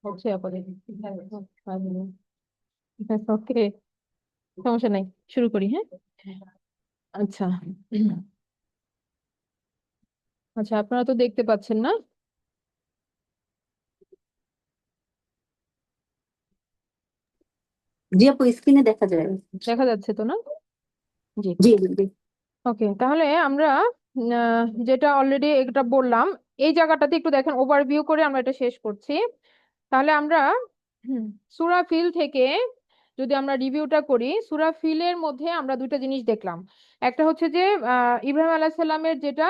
হচ্ছে আপাতত। ওকে, সমস্যা নাই, শুরু করি। হ্যাঁ, আচ্ছা। আচ্ছা, আপনারা তো দেখতে পাচ্ছেন না? জি আপু, স্ক্রিনে দেখা যায়। দেখা যাচ্ছে তো না? জি। জি জি। ওকে, তাহলে আমরা যেটা অলরেডি এটা বললাম, এই জায়গাটাতে একটু দেখেন, ওভারভিউ করে আমরা এটা শেষ করছি। তাহলে আমরা সূরা ফিল থেকে যদি আমরা রিভিউটা করি, সূরা ফিলের মধ্যে আমরা দুইটা জিনিস দেখলাম। একটা হচ্ছে যে ইব্রাহিম আলাইহিস সালামের যেটা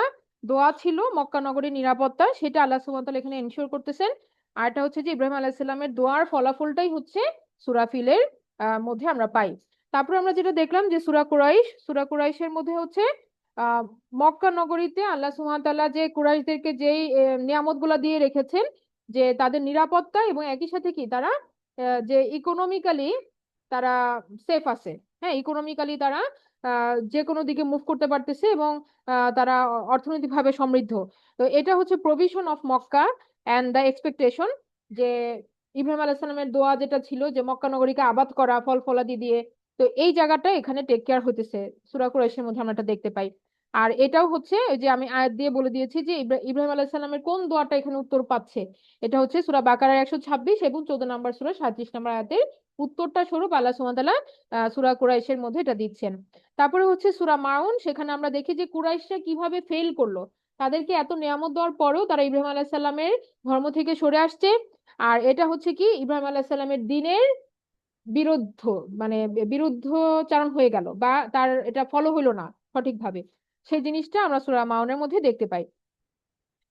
দোয়া ছিল মক্কা নগরীর নিরাপত্তা, সেটা আল্লাহ সুবহানাহু ওয়া তাআলা এখানে এনশিওর করতেছেন। আর এটা হচ্ছে যে ইব্রাহিম আলাইহিস সালামের দোয়ার ফলাফলটাই হচ্ছে সূরা ফিলের মধ্যে আমরা পাই। তারপরে আমরা যেটা দেখলাম যে সূরা কুরাইশের মধ্যে হচ্ছে আহ মক্কা নগরীতে আল্লাহ সুবহানাহু ওয়া তাআলা যে কুরাইশদেরকে যেই নিয়ামত গুলা দিয়ে রেখেছেন, যে তাদের নিরাপত্তা এবং একই সাথে কি তারা যে ইকোনমিক্যালি তারা সেফ আছে। হ্যাঁ, ইকোনমিক্যালি তারা যে কোনো দিকে মুভ করতে পারতেছে এবং তারা অর্থনৈতিকভাবে সমৃদ্ধ। তো এটা হচ্ছে provision of Mecca and the expectation, যে ইব্রাহিম আলাইহিস সালামের দোয়া যেটা ছিল যে মক্কা নগরীকে আবাদ করা ফল ফলাদি দিয়ে। তো এই জায়গাটা এখানে টেক কেয়ার হইতেছে, সূরা কুরাইশের মধ্যে আমরা এটা দেখতে পাই। আর এটাও হচ্ছে ওই যে আমি আয়াত দিয়ে বলে দিয়েছি যে ইব্রাহিম আলাইহিস সালামের কোন দোয়াটা এখানে উত্তর পাচ্ছে। এটা হচ্ছে সূরা বাকারার 126 এবং 14 নম্বর সূরা 37 নম্বর আয়াতের উত্তরটা স্বরূপ আল্লাহ সুবহানাহু ওয়া তাআলা সূরা কুরাইশের মধ্যে এটা দিচ্ছেন। তারপরে হচ্ছে সূরা মাউন, সেখানে আমরা দেখি যে কুরাইশরা কিভাবে ফেল করলো। তাদেরকে এত নিয়ামত দেওয়ার পরেও তারা ইব্রাহিম আলাইহিস সালামের ধর্ম থেকে সরে আসছে। আর এটা হচ্ছে কি ইব্রাহিম আলাইহিস সালামের দ্বীনের বিরুদ্ধ, মানে বিরুদ্ধচারণ হয়ে গেল, বা তার এটা ফলো হলো না সঠিকভাবে। সেই জিনিসটা আমরা সূরা মাউনের মধ্যে দেখতে পাই।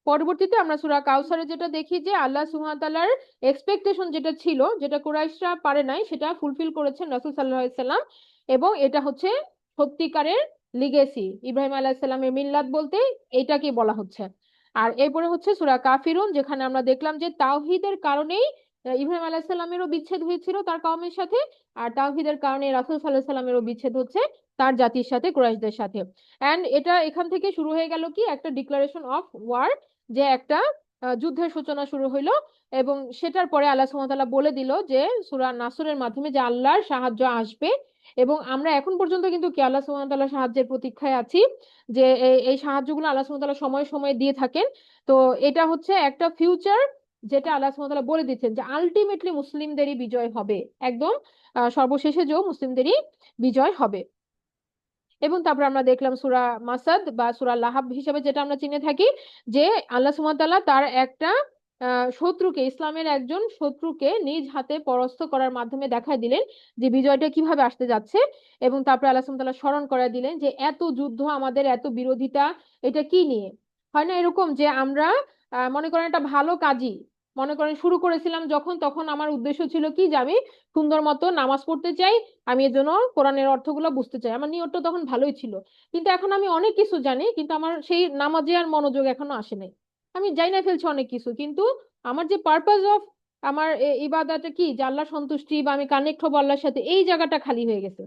পরবর্তীতে আমরা সূরা কাউসারে যেটা দেখি যে আল্লাহ সুবহানাহু ওয়া তাআলার এক্সপেকটেশন যেটা ছিল, যেটা কুরাইশরা পারে নাই, সেটা ফুলফিল করেছেন রাসূল সাল্লাল্লাহু আলাইহি সাল্লাম। এবং এটা হচ্ছে সত্যিকারের লিগেসি, ইব্রাহিম আলাইহিস সালামের মিল্লাত বলতে এইটাকে বলা হচ্ছে। আর এরপরে হচ্ছে সূরা কাফিরুন, যেখানে আমরা দেখলাম যে তাওহীদের কারণেই ইব্রাহিম আলাইহিস সালামেরও বিচ্ছেদ হয়েছিল তার কওমের সাথে, আর তাওহীদের কারণে রাসূল সাল্লাল্লাহু আলাইহি সাল্লামেরও বিচ্ছেদ হচ্ছে তার জাতির সাথে, কুরাইশদের সাথে। এন্ড এটা এখান থেকে শুরু হয়ে গেল কি একটা ডিক্লারেশন অফ ওয়ার, যে একটা যুদ্ধের সূচনা শুরু হইলো। এবং সেটার পরে আল্লাহ সুবহানাহু ওয়া তাআলা বলে দিল যে সূরা নাসরের মাধ্যমে যে আল্লাহর সাহায্য আসবে। এবং আমরা এখন পর্যন্ত কিন্তু কি আল্লাহ সুবহানাহু ওয়া তাআলার সাহায্যের প্রতীক্ষায় আছি, যে এই সাহায্যগুলো আল্লাহ সুবহানাহু ওয়া তাআলা সময়ে সময়ে দিয়ে থাকেন। তো এটা হচ্ছে একটা ফিউচার, যেটা আল্লাহ সুবহানাহু ওয়া তাআলা বলে দিচ্ছেন যে আলটিমেটলি মুসলিমদেরই বিজয় হবে, একদম সর্বশেষে যে মুসলিমদেরই বিজয় হবে। এবং তারপর আমরা দেখলাম সূরা মাসাদ বা সূরা লাহাব হিসেবে যেটা আমরা চিনে থাকি, যে আল্লাহ সুবহানাহু ওয়া তাআলা তার একটা শত্রুকে, ইসলামের একজন শত্রুকে নিজ হাতে পরাস্ত করার মাধ্যমে দেখায় দিলেন যে বিজয়টা কিভাবে আসতে যাচ্ছে। এবং তারপরে আল্লাহ সুবহানাহু ওয়া তাআলা স্মরণ করায় দিলেন যে এত যুদ্ধ, আমাদের এত বিরোধিতা, এটা কি নিয়ে? হয় না এরকম যে আমরা মনে করেন একটা ভালো কাজই, মনে করেন শুরু করেছিলাম যখন, তখন আমার উদ্দেশ্য ছিল কি যে আমি সুন্দর মতো নামাজ পড়তে চাই, আমি এর জন্য কোরআনের অর্থগুলো বুঝতে চাই, আমার নিয়তটা তখন ভালোই ছিল। কিন্তু এখন আমি অনেক কিছু জানি, কিন্তু আমার সেই নামাজে আর মনোযোগ এখনো আসে নাই। আমি জানি না ফেলছি অনেক কিছু, কিন্তু আমার যে পারপাস অফ আমার ইবাদাটা কি, যে আল্লাহর সন্তুষ্টি বা আমি কানেক্ট হবো আল্লাহর সাথে, এই জায়গাটা খালি হয়ে গেছে।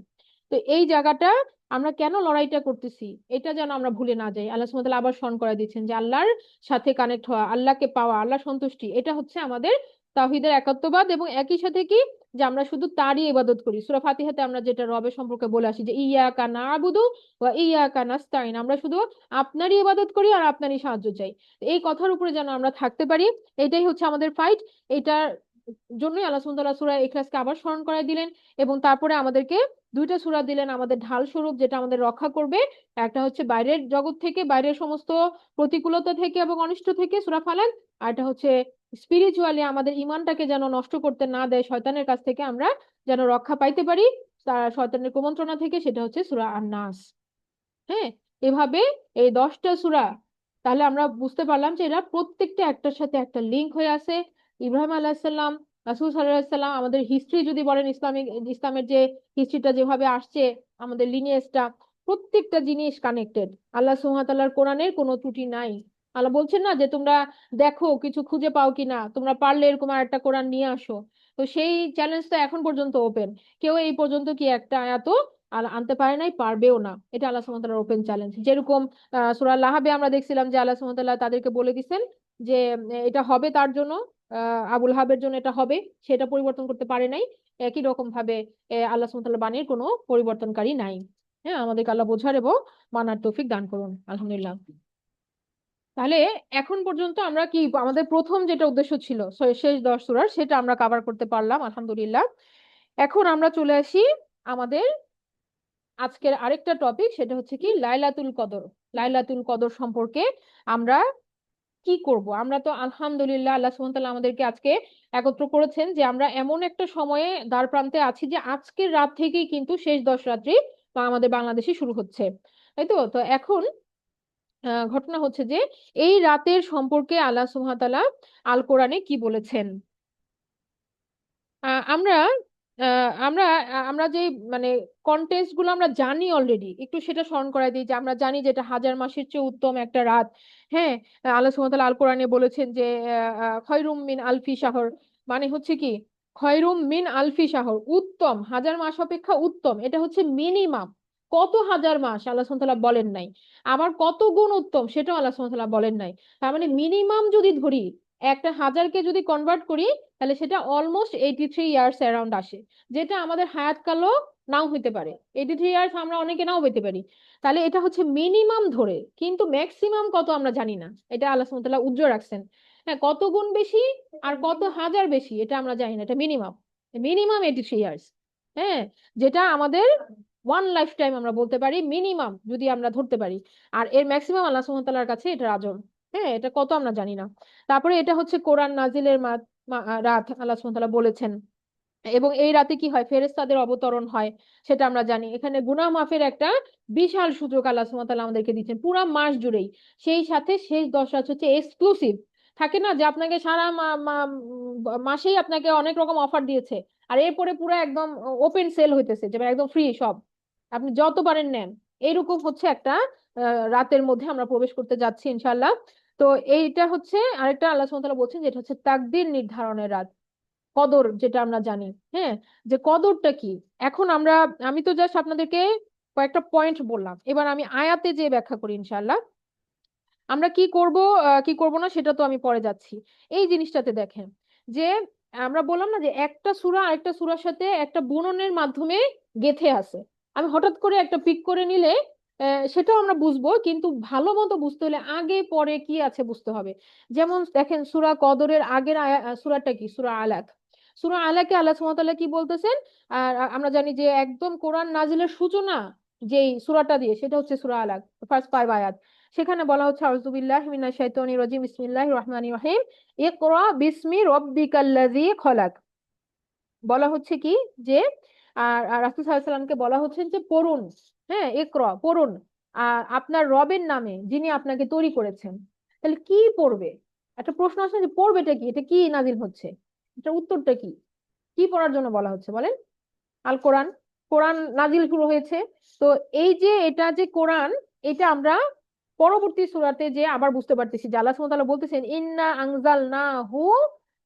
তো এই জায়গাটা আমরা কেন লড়াইটা করতেছি, এটা যেন আমরা ভুলে না যাই। আল্লাহ সুবহানাহু ওয়া তাআলা আবার স্মরণ করা দিচ্ছেন যে আল্লাহর সাথে কানেক্ট হওয়া, আল্লাহকে পাওয়া, আল্লাহর সন্তুষ্টি, এটা হচ্ছে আমাদের তাওহীদের একাত্মবাদ। এবং একই সাথে কি, যে আমরা শুধু তারই ইবাদত করি। সূরা ফাতিহাতে আমরা যেটা রবের সম্পর্কে বলে আসি যে ইয়াকা না'বুদু ওয়া ইয়াকা নাস্তাইন, আমরা শুধু আপনারই ইবাদত করি আর আপনারই সাহায্য চাই। এই কথার উপরে যেন আমরা থাকতে পারি, এটাই হচ্ছে আমাদের ফাইট। এটার জন্যই আল্লাহ সুবহানাহু ওয়া তাআলা সূরা ইখলাসকে আবার স্মরণ করায় দিলেন। এবং তারপরে আমাদেরকে দুইটা সূরা দিলেন আমাদের ঢাল স্বরূপ, যেটা আমাদের রক্ষা করবে। একটা হচ্ছে বাইরের জগৎ থেকে, বাইরের সমস্ত প্রতিকূলতা থেকে এবং অনিষ্ট থেকে, সূরা ফালাক। আর এটা হচ্ছে স্পিরিচুয়ালি আমাদের ইমানটাকে যেন নষ্ট করতে না দেয় শয়তানের কাছ থেকে, আমরা যেন রক্ষা পাইতে পারি তার শয়তানের কুমন্ত্রণা থেকে, সেটা হচ্ছে সূরা আন-নাস। হ্যাঁ, এভাবে এই 10টা সূরা, তাহলে আমরা বুঝতে পারলাম যে এরা প্রত্যেকটা একটার সাথে একটা লিংক হয়ে আছে। ইব্রাহিম আলাইহিস সালাম, রাসূল সাল্লাল্লাহু আলাইহি সাল্লাম, আমাদের হিস্ট্রি যদি বলেন, ইসলামের যে হিস্ট্রিটা যেভাবে আসছে, আমাদের লিনিয়েজটা, প্রত্যেকটা জিনিস কানেক্টেড। আল্লাহ সুবহানাহু ওয়া তাআলার কোরআনের কোনো ত্রুটি নাই। আল্লাহ বলছেন না যে তোমরা দেখো কিছু খুঁজে পাও কিনা, তোমরা পারলে এরকম আর একটা কোরআন নিয়ে আসো। তো সেই চ্যালেঞ্জ তো এখন পর্যন্ত ওপেন। কেউ এই পর্যন্ত কি একটা আয়াতও আনতে পারে নাই, পারবেও না। এটা আল্লাহ সুবহানাহু ওয়া তাআলার ওপেন চ্যালেঞ্জ। যেরকম সূরা লাহাবে আমরা দেখছিলাম যে আল্লাহ সুবহানাহু ওয়া তাআলা তাদেরকে বলে দিছেন যে এটা হবে তার জন্য, আবুল হাবের জন্য এটা হবে, সেটা পরিবর্তন করতে পারে নাই। একই রকম ভাবে আল্লাহ সুবহানাহু ওয়া তাআলার বাণীর কোনো পরিবর্তনকারী নাই। হ্যাঁ, আমাদেরকে আল্লাহ বোঝার এবং মানার তৌফিক দান করুন, আলহামদুলিল্লাহ। তাহলে এখন পর্যন্ত আমরা কি আমাদের প্রথম যেটা উদ্দেশ্য ছিল শেষ 10 সূরার, সেটা আমরা কভার করতে পারলাম, আলহামদুলিল্লাহ। এখন আমরা চলে আসি আমাদের আজকের আরেকটা টপিক, সেটা হচ্ছে কি লাইলাতুল কদর। লাইলাতুল কদর সম্পর্কে আমরা কি করব? আমরা তো আলহামদুলিল্লাহ আল্লাহ সুবহানাহু ওয়া তাআলা আমাদেরকে আজকে একত্র করেছেন যে আমরা এমন একটা সময়ে দ্বার প্রান্তে আছি যে আজকের রাত থেকেই কিন্তু শেষ 10 রাত্রি বা আমাদের বাংলাদেশে শুরু হচ্ছে, তাই তো? তো এখন ঘটনা হচ্ছে যে এই রাতের সম্পর্কে আল্লাহ সুবহানাহু ওয়া তাআলা আল কোরআনে কি বলেছেন। আমরা আমরা আমরা যে মানে কন্টেক্সট গুলো আমরা জানি অলরেডি, একটু সেটা স্মরণ করাই দিই যে আমরা জানি যে এটা হাজার মাসের চেয়ে উত্তম একটা রাত। হ্যাঁ, আল্লাহ সুবহানাহু ওয়া তাআলা আল কোরআনে বলেছেন যে খয়রুম মিন আলফি শাহর, মানে হচ্ছে কি খয়রুম মিন আলফি শাহর, উত্তম হাজার মাস অপেক্ষা উত্তম, এটা হচ্ছে মিনিমাম। কত হাজার মাস আল্লাহ সুবহানাহু ওয়া তাআলা বলেন নাই, আবার কত গুণ উত্তম সেটাও আল্লাহ সুবহানাহু ওয়া তাআলা বলেন নাই। তার মানে মিনিমাম যদি ধরি, একটা হাজারকে যদি কনভার্ট করি, তাহলে সেটা অলমোস্ট 83 ইয়ার্স অ্যারাউন্ড আসে, যেটা আমাদের হায়াতকালও নাও হইতে পারে। 83 ইয়ার্স আমরা অনেকে নাও পেতে পারি। তাহলে এটা হচ্ছে মিনিমাম ধরে, কিন্তু ম্যাক্সিমাম কত আমরা জানি না, এটা আল্লাহ সুবহানাহু ওয়া তাআলা উজ্জ্বল রাখছেন। হ্যাঁ, কত গুণ বেশি আর কত হাজার বেশি এটা আমরা জানি না, এটা মিনিমাম। Minimum 83 years. হ্যাঁ, যেটা আমাদের ওয়ান লাইফ টাইম আমরা বলতে পারি মিনিমাম, যদি আমরা ধরতে পারি। আর এর ম্যাক্সিমাম আল্লাহ সুবহানাহু ওয়া তাআলার কাছে এটা আজব। হ্যাঁ, এটা কত আমরা জানি না। তারপরে এটা হচ্ছে কোরআন নাজিলের রাত, আল্লাহ সুবহানাহু ওয়া তাআলা বলেছেন। এবং এই রাতে কি হয়, ফেরেশতাদের অবতরণ হয়, সেটা আমরা জানি। এখানে গুনাহ মাফের একটা বিশাল সুযোগ আল্লাহ সুবহানাহু ওয়া তাআলা আমাদেরকে দিচ্ছেন পুরা মাস জুড়েই। সেই সাথে শেষ 10 রাত হচ্ছে এক্সক্লুসিভ। থাকে না যে আপনাকে সারা মাসেই আপনাকে অনেক রকম অফার দিয়েছে, আর এরপরে পুরো একদম ওপেন সেল হইতেছে যে একদম ফ্রি সব, আপনি যত পারেন নেন। এইরকম হচ্ছে একটা রাতের মধ্যে আমরা প্রবেশ করতে যাচ্ছি ইনশাআল্লাহ। তো এইটা হচ্ছে আরেকটা আল্লাহ সুবহানাহু ওয়া তাআলা বলছেন, যেটা হচ্ছে তাকদীর নির্ধারণের রাত, কদর, যেটা আমরা জানি। হ্যাঁ, যে কদরটা কি। এখন আমি তো জাস্ট আপনাদেরকে কয়েকটা পয়েন্ট বললাম, এবার আমি আয়াতে যে ব্যাখ্যা করি ইনশাআল্লাহ। আমরা কি করব কি করব না সেটা তো আমি পরে যাচ্ছি। এই জিনিসটাতে দেখেন যে আমরা বললাম না যে একটা সূরা আরেকটা সূরার সাথে একটা বুননের মাধ্যমে গেথে আছে। আমি হঠাৎ করে একটা পিক করে নিলে সেটাও আমরা বুঝবো, কিন্তু ভালো মতো বুঝতে হলে আগে পরে কি আছে বুঝতে হবে। যেমন দেখেন সূরা কদরের আগের সূরাটা কি, সূরা আলাক। সূরা আলাকে আল্লাহ সুবহানাহু ওয়া তাআলা কি বলতেছেন? আর আমরা জানি যে একদম কোরআন নাজিলের সূচনা যেই সূরাটা দিয়ে, সেটা হচ্ছে সূরা আলাক, ফার্স্ট 5 আয়াত। সেখানে বলা হচ্ছে আউযু বিল্লাহি মিনাশ শাইতানির রাজিম বিসমিল্লাহির রহমানির রহিম ইকরা বিসমি রাব্বিকাল্লাযী খলাক। বলা হচ্ছে কি যে রাসূল সাল্লাল্লাহু আলাইহি সাল্লামকে বলা হচ্ছে যে পড়ুন, হ্যাঁ ইকরা পড়ুন, আপনার রবের নামে যিনি আপনাকে তৈরি করেছেন। তাহলে কি পড়বে? একটা প্রশ্ন আসে যে পড়বেটা কি, এটা কি নাজিল হচ্ছে, এটা উত্তরটা কি, কি পড়ার জন্য বলা হচ্ছে বলেন? আল কোরআন। কোরআন নাজিল শুরু হয়েছে। তো এই যে এটা যে কোরআন, এটা আমরা পরবর্তী সূরাতে যে আবার বুঝতে পারতেছি যে আল্লাহ সুবহানাহু ওয়া তাআলা বলতেছেন ইন্না আনজালনাহু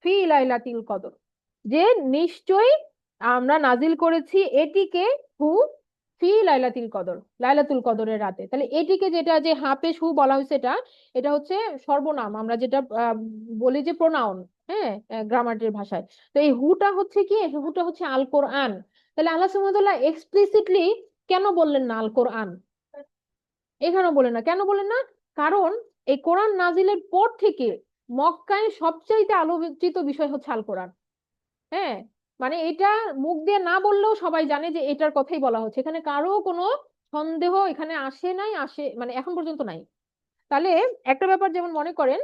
ফি লাইলাতিল কদর, যে নিশ্চয়ই আমরা নাজিল করেছি এটিকে, হু ফি লাইলাতুল কদর, লাইলাতুল কদরের রাতে। তাহলে এটিকে যেটা যে হাফেজ হু বলা হয়েছে, এটা এটা হচ্ছে সর্বনাম, আমরা যেটা বলি যে প্রোনাউন, হ্যাঁ, গ্রামারের ভাষায়। তো এই হুটা হচ্ছে কি, হুটা হচ্ছে আল কোরআন। তাহলে আল্লাহ সুবহানাহু ওয়া তাআলা এক্সপ্লিসিটলি কেন বললেন না আল কোরআন? এখানেও বলেন না, কেন বলেন না? কারণ এই কোরআন নাজিলের পর থেকে মক্কায় সবচাইতে আলোচিত বিষয় হচ্ছে আল কোরআন। হ্যাঁ, মানে এটা মুখ দিয়ে না বললেও সবাই জানে যে এটার কথাই বলা হচ্ছে, এখানে কারো কোনো সন্দেহ এখানে আসে নাই, আসে মানে এখন পর্যন্ত নাই। তাহলে একটা ব্যাপার যেমন মনে করেন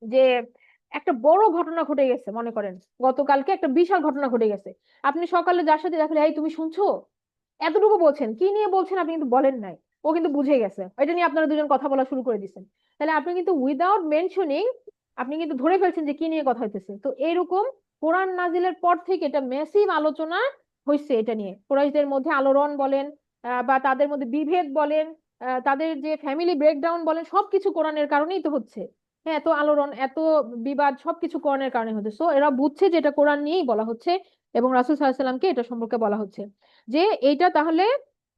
যে একটা বড় ঘটনা ঘটে গেছে, মনে করেন গতকালকে একটা বিশাল ঘটনা ঘটে গেছে, আপনি সকালে যার সাথে দেখলে এই তুমি শুনছো, এতটুকু বলছেন, কি নিয়ে বলছেন আপনি কিন্তু বলেন নাই, ও কিন্তু বুঝে গেছে এটা নিয়ে আপনারা দুজন কথা বলা শুরু করে দিচ্ছেন। তাহলে আপনি কিন্তু উইদাউট মেনশনিং আপনি কিন্তু ধরে ফেলছেন যে কি নিয়ে কথা হইতেছে। তো এইরকম কোরআন নাজিলের পর থেকে এটা মেসিভ আলোচনা হয়েছে, এটা নিয়ে কুরাইশদের মধ্যে আলোড়ন বলেন, বা তাদের মধ্যে বিভেদ বলেন, তাদের যে ফ্যামিলি ব্রেকডাউন বলেন, সবকিছু কোরআনের কারণেই তো হচ্ছে। হ্যাঁ, এত আলোড়ন এত বিবাদ সবকিছু কোরআনের কারণে হচ্ছে। সো এরা বুঝছে যে এটা কোরআন নিয়েই বলা হচ্ছে, এবং রাসূল সাল্লাল্লাহু আলাইহি সাল্লামকে এটা সম্পর্কে বলা হচ্ছে যে এইটা তাহলে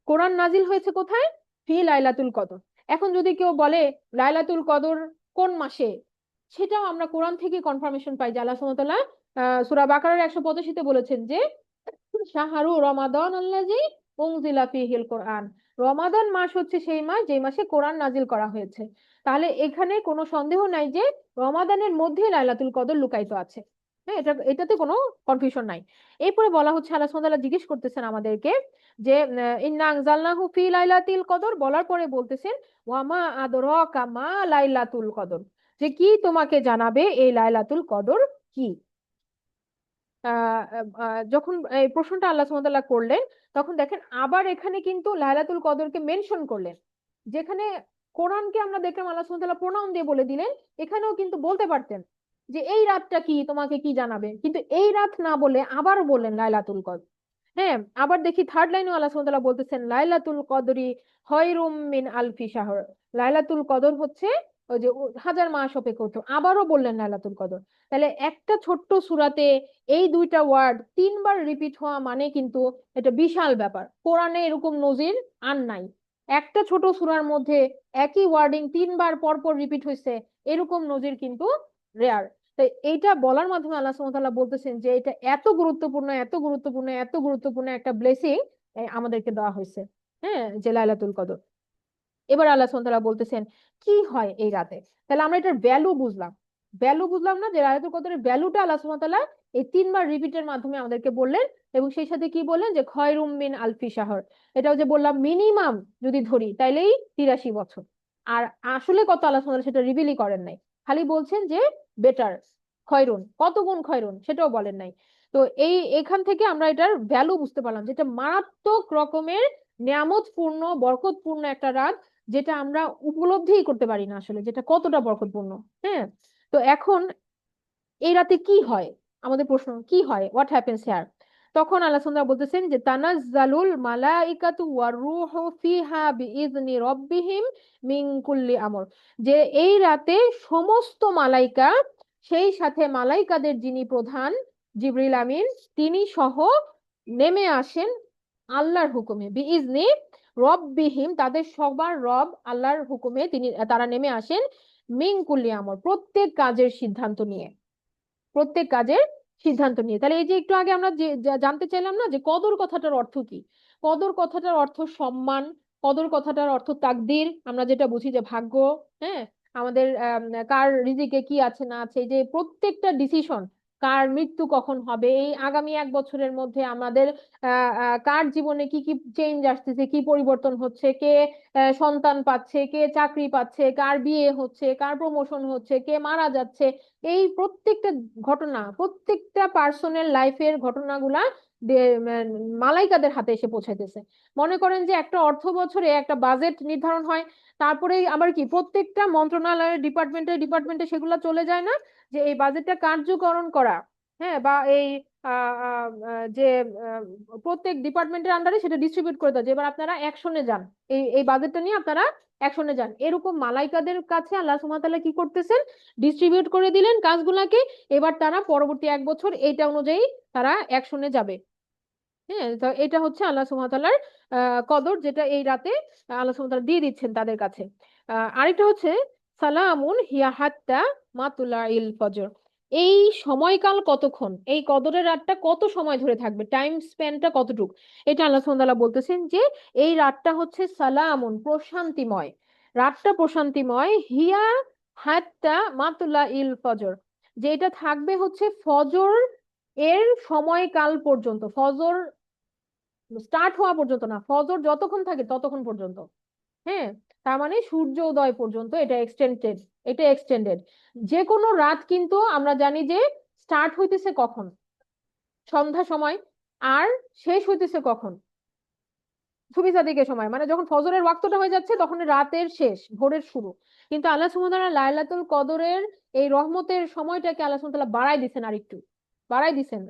কোরআন নাজিল হয়েছে কোথায়? ফি লাইলাতুল কদর। এখন যদি কেউ বলে লাইলাতুল কদর কোন মাসে, সেটাও আমরা কোরআন থেকে কনফার্মেশন পাই যে আল্লাহ সুবহানাহু ওয়া তাআলা সূরা বাকারার 185-তে বলেছেন যে শাহরু রমাদান আল্লাযী উনজিলা ফীহিল কোরআন। রমাদান মাস হচ্ছে সেই মাস যে মাসে কোরআন নাজিল করা হয়েছে। তাহলে এখানে কোনো সন্দেহ নাই যে রমাদানের মধ্যে লাইলাতুল কদর লুকায়িত আছে। হ্যাঁ, এটাতে কোনো কনফিউশন নাই। এরপরে বলা হচ্ছে আল্লাহ সুবহানাহু ওয়া তাআলা জিজ্ঞেস করতেছেন আমাদেরকে যে ইন্না আনজালনাহু ফি লাইলাতিল কদর বলার পরে বলতেছেন ওয়ামা আদরাকা মা লাইলাতুল কদর, যে কি তোমাকে জানাবে এই লাইলাতুল কদর কি। যখন এই প্রশ্নটা আল্লাহ সুবহানাহু ওয়া তাআলা করলেন, তখন দেখেন আবার এখানে কিন্তু লাইলাতুল কদরকে মেনশন করলেন। যেখানে কোরআনকে আমরা দেখলাম আল্লাহ সুবহানাহু ওয়া তাআলা প্রোনাউন দিয়ে বলে দিলেন, এখানেও কিন্তু বলতে পারতেন যে এই রাতটা কি তোমাকে কি জানাবে, কিন্তু এই রাত না বলে আবার বললেন লাইলাতুল কদর। হ্যাঁ, আবার দেখি থার্ড লাইনেও আল্লাহ সুবহানাহু ওয়া তাআলা বলতেছেন লাইলাতুল কদরি খায়রুম মিন আলফি শাহর। লাইলাতুল কদর হচ্ছে ওই যে হাজার মাস অপেক্ষা করতো, আবারও বললেন লাইলাতুল কদর। তাহলে একটা ছোট্ট সূরাতে এই দুইটা ওয়ার্ড তিনবার রিপিট হওয়া মানে কিন্তু এটা বিশাল ব্যাপার। কোরআনে এরকম নজির আর নাই। একটা ছোট সূরার মধ্যে একই ওয়ার্ডিং তিনবার পর পর রিপিট হয়েছে, এরকম নজির কিন্তু রেয়ার। তো এইটা বলার মাধ্যমে আল্লাহ সুবহানাহু ওয়া তাআলা বলতেছেন যে এটা এত গুরুত্বপূর্ণ, এত গুরুত্বপূর্ণ, এত গুরুত্বপূর্ণ একটা ব্লেসিং আমাদেরকে দেওয়া হয়েছে। হ্যাঁ, যে লাইলাতুল কদর। এবার আল্লাহ সুবহানাহু ওয়া তাআলা বলতেছেন কি হয় এই রাতে। তাহলে আমরা এটার ভ্যালু বুঝলাম। ভ্যালু বুঝলাম না, যে লাইলাতুল কদরের ভ্যালুটা আল্লাহ সুবহানাহু ওয়া তাআলা এই তিনবার রিপিটের মাধ্যমে আমাদেরকে বললেন। এবং সেই সাথে কি বললেন যে খয়রুম মিন আলফি শাহর, এটাও যে বললাম মিনিমাম যদি ধরি তাইলেই 83 বছর। আর আসলে কত আল্লাহ সুবহানাহু ওয়া তাআলা সেটা রিভিলই করেন নাই, খালি বলছেন যে বেটার, খয়রুন কত গুণ খয়রুন সেটাও বলেন নাই। তো এখান থেকে আমরা এটার ভ্যালু বুঝতে পারলাম, যেটা মারাত্মক রকমের নিয়ামতপূর্ণ বরকতপূর্ণ একটা রাত, যেটা আমরা উপলব্ধিই করতে পারি না আসলে যেটা কতটা বরকতপূর্ণ। হ্যাঁ, তো এখন এই রাতে কি হয়, আমাদের প্রশ্ন কি হয়, হোয়াট হ্যাপেন্স হিয়ার। তখন আল্লাহ সুবহানাহু ওয়া তাআলা বলতেছেন যে তানাজ্জালুল মালাইকাতু ওয়ার রূহু ফিহা বিইজনি রাব্বিহিম মিন কুল্লি আমর, যে এই রাতে সমস্ত মালাইকা, সেই সাথে মালাইকাদের যিনি প্রধান জিবরিল আমিন তিনি সহ নেমে আসেন আল্লাহর হুকুমে, বিইজনি রব্বিহিম তাদের সবার রব আল্লাহর হুকুমে তারা নেমে আসেন মিন কুল্লি আমর প্রত্যেক কাজের সিদ্ধান্ত নিয়ে, প্রত্যেক কাজের সিদ্ধান্ত নিয়ে। তাহলে এই যে একটু আগে আমরা যে জানতে চাইলাম না যে কদর কথাটার অর্থ কি। কদর কথাটার অর্থ সম্মান, কদর কথাটার অর্থ তাকদির, আমরা যেটা বুঝি যে ভাগ্য। হ্যাঁ, আমাদের কার রিজিকে কি আছে না আছে, এই যে প্রত্যেকটা ডিসিশন, কার মৃত্যু কখন হবে, এই আগামী 1 বছরের মধ্যে আমাদের কার জীবনে কি কি চেঞ্জ আসতেছে, কি পরিবর্তন হচ্ছে, কে সন্তান পাচ্ছে, কে চাকরি পাচ্ছে, কার বিয়ে হচ্ছে, কার প্রমোশন হচ্ছে, কে মারা যাচ্ছে, এই প্রত্যেকটা ঘটনা, প্রত্যেকটা পার্সোনাল লাইফের ঘটনাগুলা মালাইকাদের হাতে এসে পৌঁছাইতেছে। মনে করেন যে একটা অর্থ বছরে একটা বাজেট নির্ধারণ হয়, তারপরে আবার কি প্রত্যেকটা মন্ত্রণালয়ের ডিপার্টমেন্টে সেগুলো চলে যায় না, যে এই বাজেটটা কার্যকরণ করা। হ্যাঁ, বা এই যে আহ, প্রত্যেক ডিপার্টমেন্টের আন্ডারে সেটা ডিস্ট্রিবিউট করে দেয় যে এবার আপনারা অ্যাকশনে যান, এই বাজেটটা নিয়ে আপনারা অ্যাকশনে যান। এরকম মালাইকাদের কাছে আল্লাহ সুবহানাহু ওয়া তাআলা কি করতেছেন, ডিস্ট্রিবিউট করে দিলেন কাজগুলাকে। এবার তারা পরবর্তী 1 বছর এইটা অনুযায়ী তারা অ্যাকশনে যাবে। হ্যাঁ, তো এটা হচ্ছে আল্লাহ সুবহানাহু ওয়া তাআলার কদর, যেটা এই রাতে আল্লাহ সুবহানাহু ওয়া তাআলা দিয়ে দিচ্ছেন তাদের কাছে। আরেকটা হচ্ছে সালামুন হিয়া হাত্তা মাতুলাইল ফজর, এই সময়কাল কতক্ষণ, এই কদরের রাতটা কত সময় ধরে থাকবে, টাইম স্প্যানটা কতটুকু। এটা আল্লাহ সুবহানাহু ওয়া তাআলা বলতেছেন যে এই রাতটা হচ্ছে সালামুন প্রশান্তিময়, রাতটা প্রশান্তিময়, হিয়া হাত্তা মাতুলাইল ফজর, যে এটা থাকবে হচ্ছে ফজর এর সময়কাল পর্যন্ত, ফজর স্টার্ট হওয়া পর্যন্ত না, ফজর যতক্ষণ থাকে ততক্ষণ পর্যন্ত। হ্যাঁ, তার মানে সূর্য উদয় পর্যন্ত এটা এক্সটেন্ডেড, এটা এক্সটেন্ডেড। যে কোনো রাত কিন্তু আমরা জানি যে স্টার্ট হইতেছে কখন, সন্ধ্যা সময়, আর শেষ হইতেছে কখন, সুবহি সাদিকের সময়, মানে যখন ফজরের ওয়াক্তটা হয়ে যাচ্ছে তখন রাতের শেষ, ভোরের শুরু। কিন্তু আল্লাহ সুবহানাহু ওয়া তাআলা লাইলাতুল কদরের এই রহমতের সময়টাকে আল্লাহ সুবহানাহু ওয়া তাআলা বাড়াই দিছেন, আরেকটু বাড়াই দিছেন।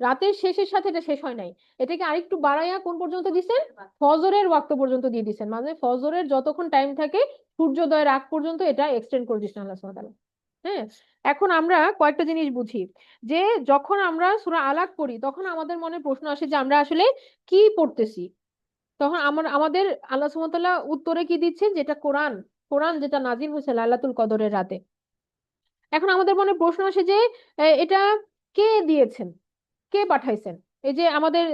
রাতের শেষের সাথে এটা শেষ হয় নাই, এটাকে আরেকটু বাড়াইয়া কোন পর্যন্ত দিছেন, ফজরের ওয়াক্ত পর্যন্ত দিয়ে দিছেন, মানে ফজরের যতক্ষণ টাইম থাকে সূর্যোদয়ের আগ পর্যন্ত এটা এক্সটেন্ড করে দিচ্ছেন আল্লাহ সুবহানাহু ওয়া তাআলা। হ্যাঁ, এখন আমরা কয়েকটা জিনিস বুঝি, যে যখন আমরা সূরা আলাক পড়ি তখন আমাদের মনে প্রশ্ন আসে যে আমরা আসলে কি পড়তেছি। তখন আমাদের আল্লাহ সুবহানাহু ওয়া তাআলা উত্তরে কি দিচ্ছেন, যেটা কোরআন, কোরআন যেটা নাজিল হয়েছে লাইলাতুল কদরের রাতে, এখন আমাদের মনে প্রশ্ন আসে যে এটা কে দিয়েছেন, কে পাঠাইছেন? এই যে আমাদের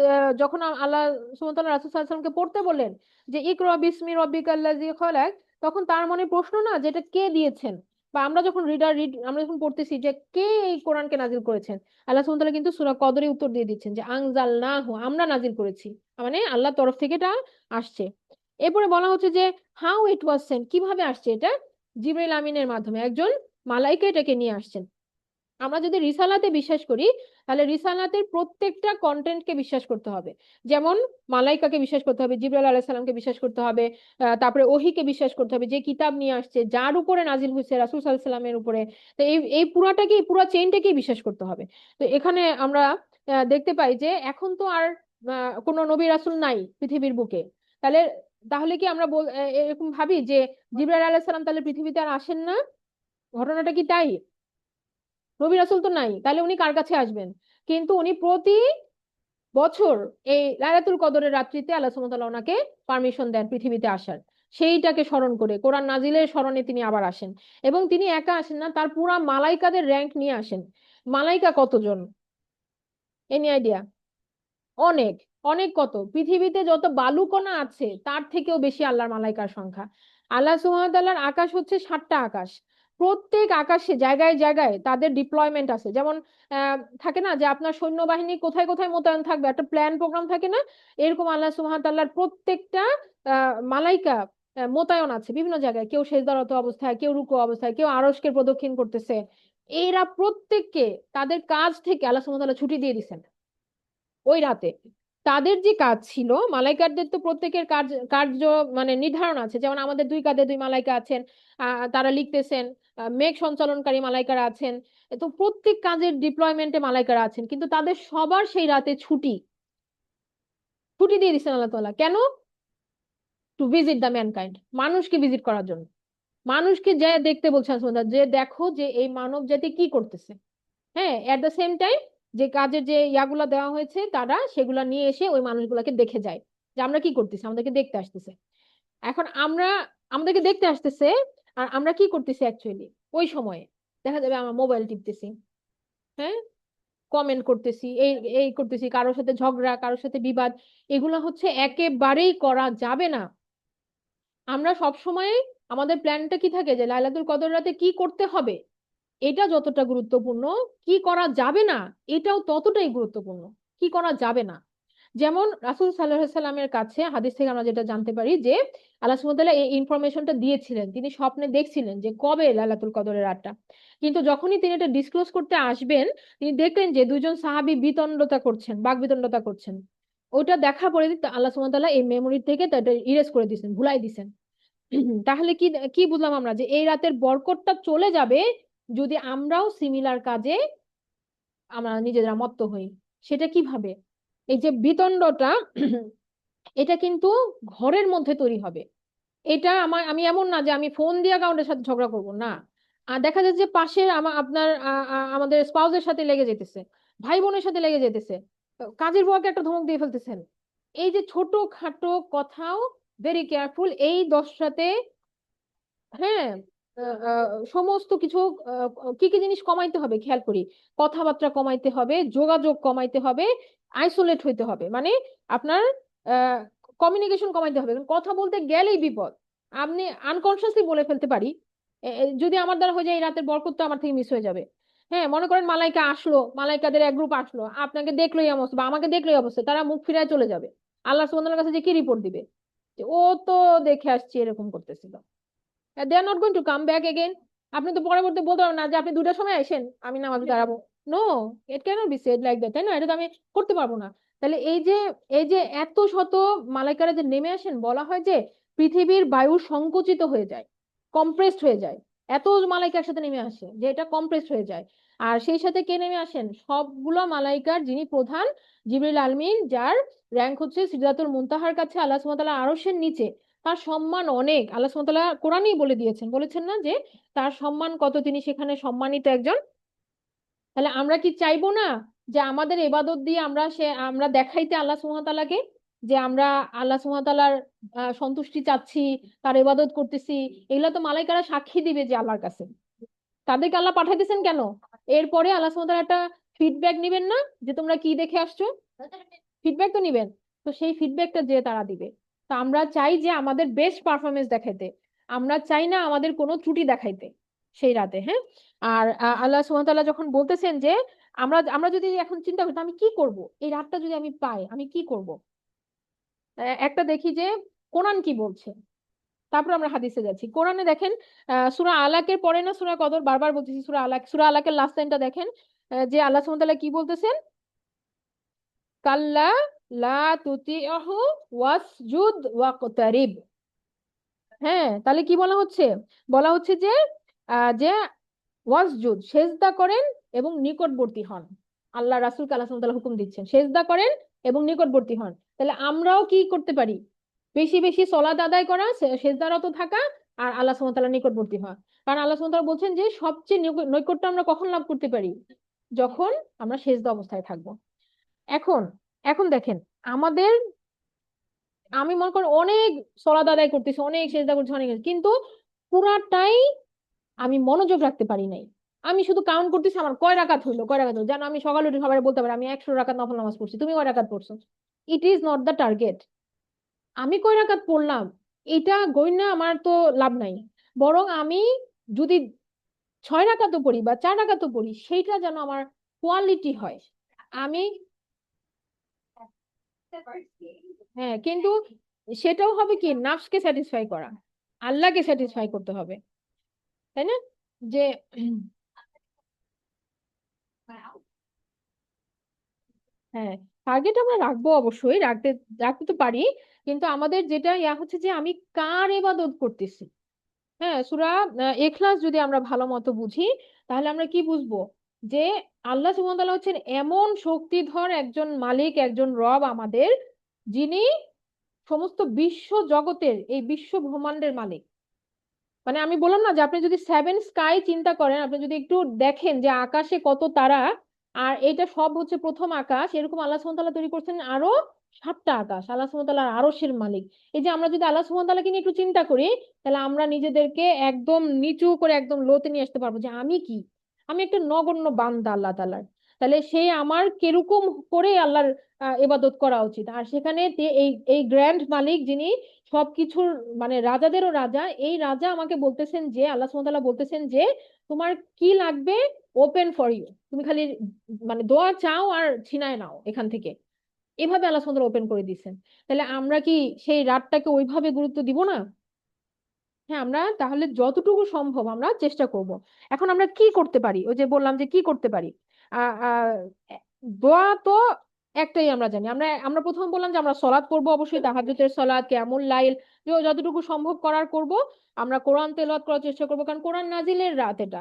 যখন আল্লাহ সুবহানাহু ওয়া তাআলা রাসূল সাল্লাল্লাহু আলাইহি ওয়াসাল্লামকে পড়তে বললেন যে ইকরা বিসমি রাব্বিকাল্লাযী খালাক, তখন তার মনে প্রশ্ন না যে এটা কে দিয়েছেন, বা আমরা যখন আমরা যখন পড়তেছি যে কে এই কোরআনকে নাজিল করেছেন, আল্লাহ সুবহানাহু ওয়া তাআলা কিন্তু সূরা কদরে উত্তর দিয়ে দিচ্ছেন যে আনজালনাহু, আমরা নাজিল করেছি, মানে আল্লাহর তরফ থেকে এটা আসছে। এরপরে বলা হচ্ছে যে হাউ ইট ওয়াজ সেন্ট, কিভাবে আসছে এটা? জিবরাইল আমিনের মাধ্যমে, একজন মালাইকা এটাকে নিয়ে আসছেন। আমরা যদি রিসালাতে বিশ্বাস করি, তাহলে রিসালাতের প্রত্যেকটা কন্টেন্টকে বিশ্বাস করতে হবে। যেমন মালাইকাকে বিশ্বাস করতে হবে, জিবরাইল আলাইহিস সালামকে বিশ্বাস করতে হবে, তারপরে ওহীকে বিশ্বাস করতে হবে, যে কিতাব নিয়ে আসছে, যার উপরে নাজিল হয়েছে রাসূল সাল্লাল্লাহু আলাইহি সাল্লামের উপরে। তো এই এই পুরাটাকেই, পুরো চেইনটাকেই বিশ্বাস করতে হবে। তো এখানে আমরা দেখতে পাই যে এখন তো আর কোনো নবী রাসূল নাই পৃথিবীর বুকে। তাহলে তাহলে কি আমরা এরকম ভাবি যে জিবরাইল আলাইহিস সালাম তাহলে পৃথিবীতে আর আসেন না? ঘটনাটা কি তাই? নবী রাসূল তো নাই, তাহলে উনি কার কাছে আসবেন? কিন্তু উনি প্রতি বছর এই লাইলাতুল কদরের রাত্রিতে আল্লাহ সুবহানাহু ওয়া তাআলা ওনাকে পারমিশন দেন পৃথিবীতে আসার। সেইটাকে স্মরণ করে কোরআন নাজিলের স্মরণে তিনি আবার আসেন। এবং তিনি একা আসেন না, তার পুরা মালাইকাদের র্যাঙ্ক নিয়ে আসেন। মালাইকা কতজন? Any idea? অনেক, অনেক। কত? পৃথিবীতে যত বালুকণা আছে তার থেকেও বেশি আল্লাহর মালাইকার সংখ্যা। আল্লাহ সুবহানাহু ওয়া তাআলার আকাশ হচ্ছে 7টা আকাশ। প্রত্যেক আকাশে জায়গায় জায়গায় তাদের ডিপ্লয়মেন্ট আছে। যেমন থাকে না যে আপনার সৈন্যবাহিনী কোথায় কোথায় মোতায়েন থাকবে, একটা প্ল্যান প্রোগ্রাম থাকে না? এরকম আল্লাহ সুবহানাহু ওয়া তাআলার প্রত্যেকটা মালাইকা মোতায়েন আছে বিভিন্ন জায়গায়। কেউ সেজদারত অবস্থায়, কেউ রুকু অবস্থায়, কেউ আরশকে প্রদক্ষিণ করতেছে। এরা প্রত্যেককে তাদের কাজ থেকে আল্লাহ সুবহানাহু ওয়া তাআলা ছুটি দিয়ে দিছেন ওই রাতে। তাদের যে কাজ ছিল, মালাইকারদের তো প্রত্যেকের কার্য মানে নির্ধারণ আছে। যেমন আমাদের 2 কাঁধে 2 মালাইকা আছেন, তারা লিখতেছেন। মেঘ সঞ্চালনকারী মালাইকারা আছেন। তো প্রত্যেক কাজের ডিপ্লয়মেন্টে মালাইকারা আছেন, কিন্তু তাদের সবার সেই রাতে ছুটি, ছুটি দিয়ে দিচ্ছেন আল্লাহ তাআলা। কেন? টু ভিজিট দ্য ম্যানকাইন্ড, মানুষকে ভিজিট করার জন্য। মানুষকে যে দেখতে বলছেন সুন্দর, যে দেখো যে এই মানব জাতি কি করতেছে। হ্যাঁ, এট দ্য সেম টাইম যে কাজের যে ইয়াগুলা দেওয়া হয়েছে তারা সেগুলা নিয়ে এসে ওই মানুষগুলাকে দেখে যায় যে আমরা কি করতেছি, আমাদেরকে দেখতে আসতেছে। এখন আমরা, আমাদেরকে দেখতে আসতেছে, আর আমরা কি করতেছি অ্যাকচুয়ালি ওই সময়ে? দেখা যাবে আমরা মোবাইল টিপতেছি, হ্যাঁ, কমেন্ট করতেছি, এই এই করতেছি, কারোর সাথে ঝগড়া, কারোর সাথে বিবাদ। এগুলা হচ্ছে একেবারেই করা যাবে না। আমরা সব সময় আমাদের প্ল্যানটা কি থাকে যে লাইলাতুল কদর রাতে কি করতে হবে, এটা যতটা গুরুত্বপূর্ণ, কি করা যাবে না এটাও ততটাই গুরুত্বপূর্ণ। কি করা যাবে না, যেমন রাসূল সাল্লাল্লাহু আলাইহি সাল্লামের কাছে হাদিস থেকে আমরা যেটা জানতে পারি যে আল্লাহ সুবহানাহু ওয়া তাআলা এই ইনফরমেশনটা দিয়েছিলেন, তিনি স্বপ্নে দেখছিলেন যে কবে লাইলাতুল কদরের রাতটা। কিন্তু যখনই তিনি এটা ডিসক্লোজ করতে আসবেন, তিনি দেখলেন যে 2 জন সাহাবী বিতণ্ডতা করছেন, বাকবিতণ্ডতা করছেন। ওটা দেখার পরে আল্লাহ সুবহানাহু ওয়া তাআলা এই মেমোরি থেকে এটা ইরেজ করে দিয়েছেন, ভুলাই দিয়েছেন। তাহলে কি কি বুঝলাম আমরা? যে এই রাতের বরকতটা চলে যাবে যদি আমরাও সিমিলার কাজে আমরা নিজেরা মত্ত হই। সেটা কিভাবে? এই যে বিতণ্ডটা এটা কিন্তু ঘরের মধ্যে তৈরি হবে। এটা আমি এমন না যে আমি ফোন দিয়ে কাউন্টের সাথে ঝগড়া করব না। আর দেখা যাচ্ছে যে পাশে আপনার আমাদের স্পাউসের সাথে লেগে যেতেছে, ভাই বোনের সাথে লেগে যেতেছে, কাজের বউকে একটা ধমক দিয়ে ফেলতেছেন। এই যে ছোট খাটো কথাও ভেরি কেয়ারফুল এই 10টাতে। হ্যাঁ, সমস্ত কিছু কি কি জিনিস কমাইতে হবে খেয়াল করি। কথাবার্তা কমাইতে হবে, যোগাযোগ কমাইতে হবে, আইসোলেট হইতে হবে, মানে আপনার কমিউনিকেশন কমাইতে হবে। কারণ কথা বলতে গেলেই বিপদ, আপনি আনকনসিয়াসলি বলে ফেলতে পারি। যদি আমার দ্বারা হয়ে যায় এই রাতের বরকত আমার থেকে মিস হয়ে যাবে। হ্যাঁ, মনে করেন মালাইকা আসলো, মালাইকাদের এক গ্রুপ আসলো, আপনাকে দেখলোই অবস্থা বা আমাকে দেখলোই অবস্থা, তারা মুখ ফিরায় চলে যাবে। আল্লাহ সুবহানাহু ওয়া তাআলার কাছে যে কি রিপোর্ট দিবে? যে ও তো দেখে আসছি এরকম করতেছিল। They are not going to come back again. আপনি তো পরবর্তী বলতে পারবেন না যে আপনি 2টার সময় আসেন, আমি নামাজে দাঁড়াবো। No, it cannot be said like that, তাই না? এটা তো আমি করতে পারবো না। তাহলে এই যে এত শত মালাইকারা যে নেমে আসেন, বলা হয় যে পৃথিবীর বায়ু সংকুচিত হয়ে যায়, কম্প্রেসড হয়ে যায়। এত মালাইকা একসাথে নেমে আসে যে এটা কম্প্রেসড হয়ে যায়। আর সেই সাথে কে নেমে আসেন? সবগুলো মালাইকার যিনি প্রধান, জিবরিল আলমিন, যার র্যাঙ্ক হচ্ছে সিদরাতুল মুনতাহার কাছে, আল্লাহ সুবহানাহু ওয়া তাআলা আরশের নিচে। তার সম্মান অনেক, আল্লাহ সুবহানাহু ওয়া তাআলা কোরআনেই বলে দিয়েছেন, বলেছেন না যে তার সম্মান কত, তিনি সেখানে সম্মানিত একজন। তাহলে আমরা কি চাইবো না যে আমাদের ইবাদত দিয়ে আমরা দেখাইতে আল্লাহ সুবহানাহু ওয়া তাআলাকে যে আমরা আল্লাহ সুবহানাহু ওয়া তাআলার সন্তুষ্টি চাচ্ছি, তার ইবাদত করতেছি? এগুলা তো মালাইকারা সাক্ষী দিবে যে আল্লাহর কাছে। তাদেরকে আল্লাহ পাঠাইতেছেন কেন? এরপরে আল্লাহ সুবহানাহু ওয়া তাআলা একটা ফিডব্যাক নিবেন না, যে তোমরা কি দেখে আসছো? ফিডব্যাক তো নিবেন। তো সেই ফিডব্যাকটা যে তারা দিবে। তো আমরা চাই যে আমাদের বেস্ট পারফরমেন্স দেখাইতে, আমরা চাই না আমাদের কোনো ত্রুটি দেখাইতে সেই রাতে। হ্যাঁ, আর আল্লাহ সুবহানাহু ওয়া তাআলা যখন বলতেছেন যে আমরা আমরা যদি এখন চিন্তা করি, আমি কি করব, এই রাতটা যদি আমি পাই আমি কি করব। একটা দেখি যে কোরআন কি বলছে, তারপর আমরা হাদিসে যাচ্ছি। কোরআনে দেখেন সূরা আলাকের পরে না সূরা কদর, বারবার বলতেছি সূরা আলাক, সূরা আলাকের লাস্ট লাইনটা দেখেন, যে আল্লাহ সুবহানাহু ওয়া তাআলা কি বলতেছেন, কাল্লা লা তুতিহু ওয়াসজুদ ওয়াকতারিব। হ্যাঁ, তাহলে কি বলা হচ্ছে? বলা হচ্ছে যে যে ওয়াসজুদ, সেজদা করেন এবং নিকটবর্তী হন। আল্লাহ রাসূলকে আল্লাহ সুবহানাহু ওয়া তাআলা হুকুম দিচ্ছেন সেজদা করেন এবং নিকটবর্তী হন। তাহলে আমরাও কি করতে পারি? বেশি বেশি সলাত আদায় করা, সেজদারত থাকা, আর আল্লাহ সুবহানাহু ওয়া তাআলা নিকটবর্তী হওয়া। কারণ আল্লাহ সুবহানাহু ওয়া তাআলা বলছেন যে সবচেয়ে নৈকট্য আমরা কখন লাভ করতে পারি? যখন আমরা সেজদা অবস্থায় থাকবো। এখন এখন দেখেন আমাদের, আমি মনে করি অনেক সলাত আদায় করতেছি, অনেক সেজদা করছি, অনেক, কিন্তু পুরাটাই আমি মনোযোগ রাখতে পারি নাই। আমি শুধু কাউন্ট করতেছি আমার কয় রাকাত হইলো, কয় রাকাত হইলো, যেন আমি সকালে উঠে সবাই বলতে পারি আমি 100 রাকাত নফল নামাজ পড়ছি, তুমি কয় রাকাত পড়ছো। It is not the target. আমি কয় রাকাত পড়লাম এটা গইনা আমার তো লাভ নাই। বরং আমি যদি 6 রাকাতও পড়ি বা 4 রাকাতও পড়ি, সেইটা যেন আমার কোয়ালিটি হয়। আমি, হ্যাঁ, কিন্তু সেটাও হবে কি, নাফসকে স্যাটিসফাই করা, আল্লাহকে স্যাটিসফাই করতে হবে, তাই না? যে হ্যাঁ, টার্গেট আমরা রাখবো, অবশ্যই রাখতে, রাখতে তো পারি, কিন্তু আমাদের যেটা ইয়া হচ্ছে যে আমি কার ইবাদত করতেছি। হ্যাঁ, সূরা ইখলাস যদি আমরা ভালো মতো বুঝি, তাহলে আমরা কি বুঝবো, যে আল্লাহ সুবহানাহু ওয়া তাআলা হচ্ছেন এমন শক্তিধর একজন মালিক, একজন রব আমাদের, যিনি সমস্ত বিশ্ব জগতের, এই বিশ্ব ব্রহ্মাণ্ডের মালিক। মানে আমি বললাম না যে আপনি যদি সেভেন স্কাই চিন্তা করেন, আপনি যদি একটু দেখেন যে আকাশে কত তারা, আর এটা সব হচ্ছে প্রথম আকাশ, এরকম আল্লাহ সুবহানাহু ওয়া তাআলা তৈরি করছেন আরো 7টা আকাশ, আল্লাহ সুবহানাহু ওয়া তাআলার আরশের মালিক। এই যে আমরা যদি আল্লাহ সুবহানাহু ওয়া তাআলাকে নিয়ে একটু চিন্তা করি, তাহলে আমরা নিজেদেরকে একদম নিচু করে একদম লোতে নিয়ে আসতে পারবো, যে আমি কি, আমি একটা নগণ্য বান্দা আল্লাহ তাআলার। তাহলে সেই আমার কিরকম করে আল্লাহর ইবাদত করা উচিত। আর সেখানে এই এই গ্র্যান্ড মালিক, যিনি সবকিছুর মানে রাজাদেরও রাজা, এই রাজা আমাকে বলতেছেন যে আল্লাহ সুবহানাহু ওয়া তাআলা বলতেছেন যে তোমার কি লাগবে, ওপেন ফর ইউ, তুমি খালি মানে দোয়া চাও আর ছিনায় নাও এখান থেকে। এভাবে আল্লাহ সুবহানাহু ওয়া তাআলা ওপেন করে দিচ্ছেন। তাহলে আমরা কি সেই রাতটাকে ওইভাবে গুরুত্ব দিব না? হ্যাঁ, আমরা তাহলে যতটুকু সম্ভব আমরা চেষ্টা করব। এখন আমরা কি করতে পারি, ওই যে বললাম যে কি করতে পারি। আহ আহ, দোয়া তো একটাই আমরা জানি, আমরা আমরা প্রথম বললাম যে আমরা সলাৎ করব, অবশ্যই তাহাজ্জুদের সলাৎ, কিয়ামুল লাইল, যতটুকু সম্ভব করার করব। আমরা কোরআন তেলাওয়াত করার চেষ্টা করব, কারণ কোরআন নাজিলের রাত এটা,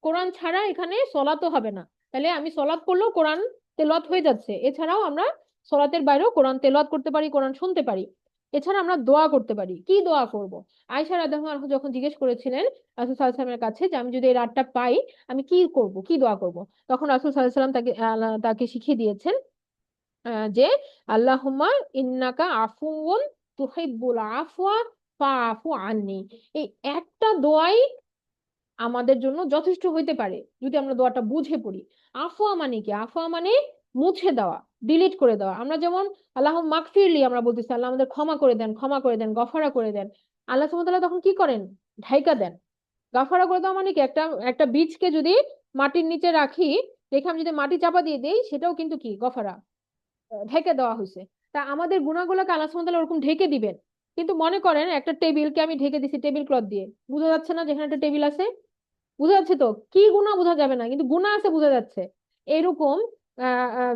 কোরআন ছাড়া এখানে সলাতও হবে না। তাহলে আমি সলাৎ করলেও কোরআন তেলাওয়াত হয়ে যাচ্ছে, এছাড়াও আমরা সলাতের বাইরেও কোরআন তেলাওয়াত করতে পারি, কোরআন শুনতে পারি। এছাড়া আমরা দোয়া করতে পারি। কি দোয়া করব? আয়েশা রাদিয়াল্লাহু আনহা যখন জিজ্ঞেস করেছিলেন রাসূল সাল্লাল্লাহু আলাইহি ওয়াসাল্লামের কাছে যে আমি যদি এই রাতটা পাই আমি কি করব, কি দোয়া করব, তখন রাসূল সাল্লাল্লাহু আলাইহি ওয়াসাল্লাম তাকে তাকে শিখিয়ে দিয়েছেন যে আল্লাহুম্মা ইন্নাকা আফুউন তুহিব্বুল আফওয়া ফাআফু আননি। এই একটা দোয়াই আমাদের জন্য যথেষ্ট হইতে পারে যদি আমরা দোয়াটা বুঝে পড়ি। আফওয়া মানে কি? আফওয়া মানে মুছে দেওয়া, ডিলিট করে দেওয়া। আমরা যেমন আল্লাহ মাগফিরলি আমরা বলতেছি আল্লাহ আমাদের ক্ষমা করে দেন, ক্ষমা করে দেন, গফারা করে দেন। আল্লাহ সুবহানাহু ওয়া তাআলা তখন কি করেন? ঢাইকা দেন। গাফারা করে দেওয়া মানে কি, একটা একটা বীজকে যদি মাটির নিচে রাখি, রেখে আমি যদি মাটি চাপা দিয়ে দেই, সেটাও কিন্তু কি গফারা, ঢেকে দেওয়া হয়েছে। তা আমাদের গুণাগুলোকে আল্লাহ সুবহানাহু ওয়া তাআলা ওরকম ঢেকে দিবেন। কিন্তু মনে করেন একটা টেবিলকে আমি ঢেকে দিছি টেবিল ক্লথ দিয়ে, বোঝা যাচ্ছে না যেখানে একটা টেবিল আছে? বোঝা যাচ্ছে তো কি গুণা, বোঝা যাবে না, কিন্তু গুণা আছে বোঝা যাচ্ছে। এরকম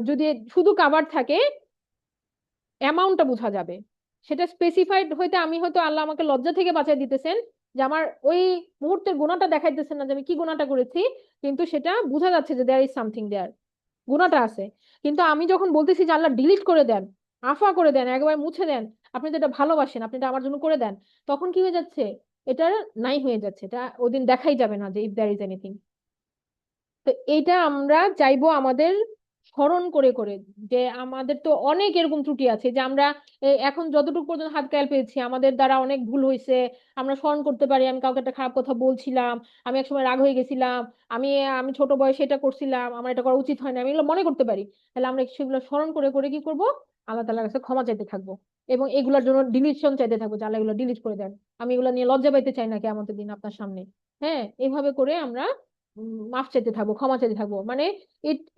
যদি শুধু কাভার থাকে, অ্যামাউন্টটা বোঝা যাবে। সেটা স্পেসিফাইড হইতে আমি হয়তো আল্লাহ আমাকে লজ্জা থেকে বাঁচাই দিতেছেন, যে আমার ওই মুহূর্তের গুণাটা দেখাইতেছেন না যে আমি কি গুণাটা করেছি, কিন্তু সেটা বোঝা যাচ্ছে যে দেয়ার ইজ সামথিং দেয়ার, গুণাটা আছে। কিন্তু আমি যখন বলতেছি যে আল্লাহ ডিলিট করে দেন, আফা করে দেন, একবার মুছে দেন, আপনি তো এটা ভালোবাসেন, আপনি এটা আমার জন্য করে দেন, তখন কি হয়ে যাচ্ছে? এটা নাই হয়ে যাচ্ছে, এটা ওদিন দেখাই যাবে না যে ইফ দেয়ার ইজ এনিথিং। তো এইটা আমরা চাইবো আমাদের স্মরণ করে করে, যে আমাদের তো অনেক এরকম ত্রুটি আছে, যে আমরা এখন যতটুকু পর্যন্ত হাত কাল পেয়েছি আমাদের দ্বারা অনেক ভুল হয়েছে, আমরা স্মরণ করতে পারি আমি কাউকে একটা খারাপ কথা বলছিলাম, আমি একসময় রাগ হয়ে গেছিলাম, আমি আমি ছোট বয়সে এটা করছিলাম, আমার এটা করা উচিত হয় না, আমি এগুলো মনে করতে পারি। তাহলে আমরা সেগুলো স্মরণ করে করে কি করব, আল্লাহ তাআলার কাছে ক্ষমা চাইতে থাকবো, এবং এগুলোর জন্য ডিলিশন চাইতে থাকবো যে আল্লাহ এগুলো ডিলিট করে দেন, আমি এগুলো নিয়ে লজ্জা পাইতে চাই না কিয়ামতের দিন আপনার সামনে। হ্যাঁ, এইভাবে করে আমরা মাফ চাইতে থাকবো, ক্ষমা চাইতে থাকবো। মানে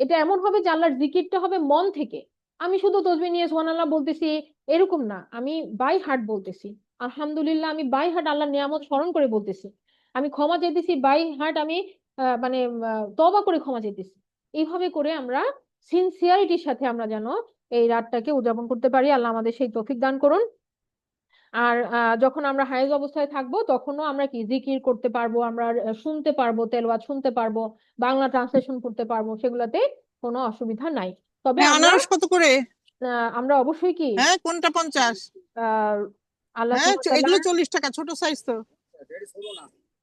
এটা এমন হবে যে আল্লাহর জিকিরটা হবে মন থেকে। আমি শুধু তসবিহ নিয়ে সুবহানাল্লাহ বলতেছি এরকম না, আমি বাই হার্ট বলতেছি আলহামদুলিল্লাহ, আমি বাই হার্ট আল্লাহর নিয়ামত স্মরণ করে বলতেছি, আমি ক্ষমা চাইতেছি বাই হার্ট, আমি মানে তওবা করে ক্ষমা চাইতেছি। এইভাবে করে আমরা সিনসিয়ারিটির সাথে আমরা যেন এই রাতটাকে উদযাপন করতে পারি। আল্লাহ আমাদের সেই তৌফিক দান করুন। আর যখন আমরা হায়েজ অবস্থায় থাকবো তখনও আমরা কি জিকির করতে পারবো, আমরা শুনতে পারবো, তেলাওয়াত শুনতে পারবো, বাংলা ট্রান্সলেশন করতে পারবো, সেগুলোতে কোনো অসুবিধা নাই। তবে হ্যাঁ, আমরা আনারস কত করে? আমরা অবশ্যই কি হ্যাঁ, কোনটা 50? আহ আল্লাহ হ্যাঁ, সুবহানাহু ওয়া এগুলো তাআলার 40 টাকা, ছোট সাইজ তো।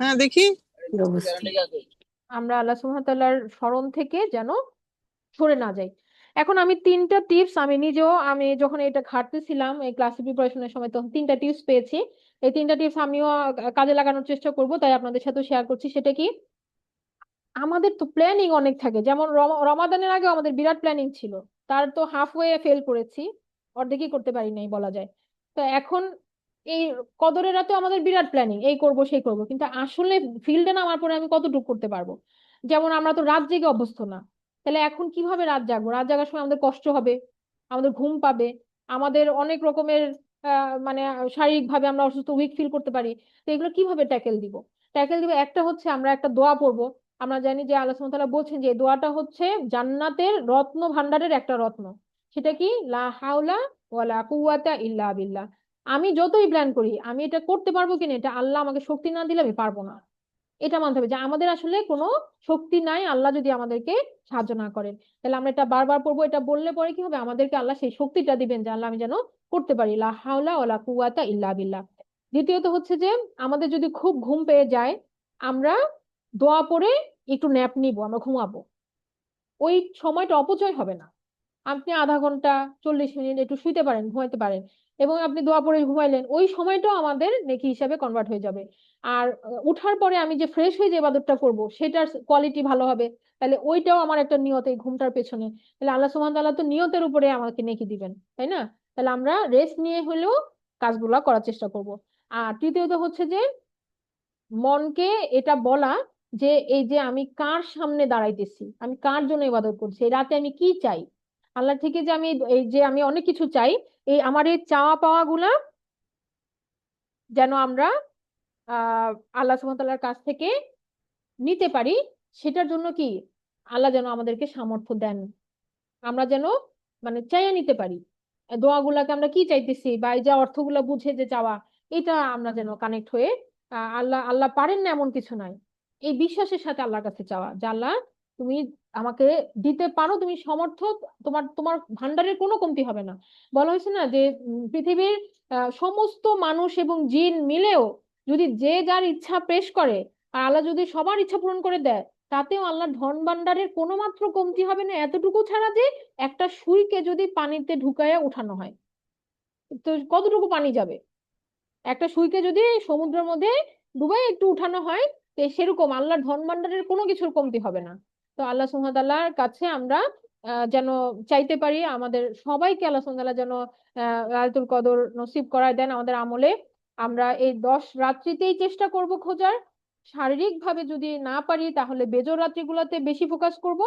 হ্যাঁ, দেখি। কি অবস্থা। আমরা আল্লাহ সুবহানাহু ওয়া তাআলার স্মরণ থেকে যেন সরে না যাই। এখন আমি তিনটা টিপস, আমি নিজেও আমি যখন এটা ঘাটতেছিলাম এই ক্লাসে প্রিপারেশনের সময়, তখন তিনটা টিপস পেয়েছি। এই তিনটা টিপস আমিও কাজে লাগানোর চেষ্টা করব, তাই আপনাদের সাথে শেয়ার করছি। সেটা কি, আমাদের তো প্ল্যানিং অনেক থাকে, যেমন রমাদানের আগে আমাদের বিরাট প্ল্যানিং ছিল, তার তো হাফ ওয়ে ফেল করেছি, অর্ধেকই করতে পারি নাই বলা যায়। তো এখন এই কদরের রাতে আমাদের বিরাট প্ল্যানিং, এই করব সেই করব, কিন্তু আসলে ফিল্ডে নামার পরে আমি কতটুকু করতে পারবো। যেমন আমরা তো রাত জেগে অভ্যস্ত না, তাহলে এখন কিভাবে রাত জাগবো? রাত জাগার সময় আমাদের কষ্ট হবে, আমাদের ঘুম পাবে, আমাদের অনেক রকমের মানে শারীরিক ভাবে আমরা অসুস্থ, উইক ফিল করতে পারি। তো এগুলো কিভাবে ট্যাকেল দিব? একটা হচ্ছে আমরা একটা দোয়া পড়বো। আমরা জানি যে আল্লাহ সুবহানাহু ওয়া তাআলা বলছেন যে এই দোয়াটা হচ্ছে জান্নাতের রত্ন ভান্ডারের একটা রত্ন। সেটা কি, লা হাওলা ওয়ালা কুওয়াতা ইল্লা বিল্লাহ। আমি যতই প্ল্যান করি আমি এটা করতে পারবো কিনা, এটা আল্লাহ আমাকে শক্তি না দিলে আমি পারবো না। এটা মানতে হবে যে আমাদের আসলে কোনো শক্তি নাই, আল্লাহ যদি আমাদেরকে সাহায্য না করেন। তাহলে আমরা এটা বারবার পড়বো, এটা বললে পরে কি হবে, আমাদেরকে আল্লাহ সেই শক্তিটা দিবেন যে আল্লাহ আমি যেন করতে পারি, লা হাওলা ওয়ালা কুওয়াতা ইল্লা বিল্লাহ। দ্বিতীয়ত হচ্ছে যে আমাদের যদি খুব ঘুম পেয়ে যায়, আমরা দোয়া পড়ে একটু ন্যাপ নিব, আমরা ঘুমাবো, ওই সময়টা অপচয় হবে না। আপনি আধা ঘন্টা 40 মিনিট একটু শুইতে পারেন, ঘুমাইতে পারেন, এবং আপনি দোয়া পড়ে ঘুমাইলেন, ওই সময়টাও আমাদের নেকি হিসাবে কনভার্ট হয়ে যাবে। আর উঠার পরে আমি যে ফ্রেশ হয়ে যে ইবাদতটা করব সেটার কোয়ালিটি ভালো হবে, তাহলে ওইটাও আমার একটা নিয়ত, এই ঘুমটার পেছনে। তাহলে আল্লাহ সুবহানাহু ওয়া তাআলা তো নিয়তের উপরে আমাকে নেকি দিবেন, তাই না? তাহলে আমরা রেস্ট নিয়ে হলেও কাজগুলা করার চেষ্টা করব। আর তৃতীয়ত হচ্ছে যে মনকে এটা বলা যে এই যে আমি কার সামনে দাঁড়াইতেছি, আমি কার জন্য ইবাদত করছি, এই রাতে আমি কি চাই আল্লাহ থেকে, যে আমি এই যে আমি অনেক কিছু চাই, এই আমার এই চাওয়া পাওয়া গুলা যেন আমরা আল্লাহ সুবহানাহু ওয়া তাআলার কাছ থেকে নিতে পারি। সেটার জন্য কি আল্লাহ যেন আমাদেরকে সামর্থ্য দেন, আমরা যেন মানে চাইয়া নিতে পারি দোয়াগুলাকে, আমরা কি চাইতেছি বা এই যে অর্থগুলা বুঝে যে চাওয়া, এটা আমরা যেন কানেক্ট হয়ে আল্লাহ আল্লাহ পারেন না এমন কিছু নাই, এই বিশ্বাসের সাথে আল্লাহর কাছে চাওয়া যে আল্লাহ তুমি আমাকে দিতে পারো, তুমি সমর্থ, তোমার তোমার ভান্ডারের কোনো কমতি হবে না। বলা হয়েছে না যে পৃথিবীর সমস্ত মানুষ এবং জিন মিলেও যদি যে যার ইচ্ছা পেশ করে, আর আল্লাহ যদি সবার ইচ্ছা পূরণ করে দেয়, তাতেও আল্লাহর ধন ভান্ডারের কোনো মাত্র কমতি হবে না, এতটুকু ছাড়া যে একটা সুইকে যদি পানিতে ঢুকাইয়া উঠানো হয়, তো কতটুকু পানি যাবে? একটা সুইকে যদি সমুদ্রের মধ্যে ডুবাই একটু উঠানো হয়, তো সেরকম আল্লাহর ধন ভান্ডারের কোনো কিছুর কমতি হবে না। তো আল্লাহ সুবহানাহু ওয়া তাআলার কাছে আমরা যেন চাইতে পারি, আমাদের সবাইকে আল্লাহ সুবহানাহু ওয়া তাআলা যেন লাইলাতুল কদর নসিব করায় দেন আমাদের আমলে। আমরা এই 10 রাত্রিতেই চেষ্টা করব খোঁজার, শারীরিক ভাবে যদি না পারি তাহলে বেজর রাত্রিগুলোতে বেশি ফোকাস করব।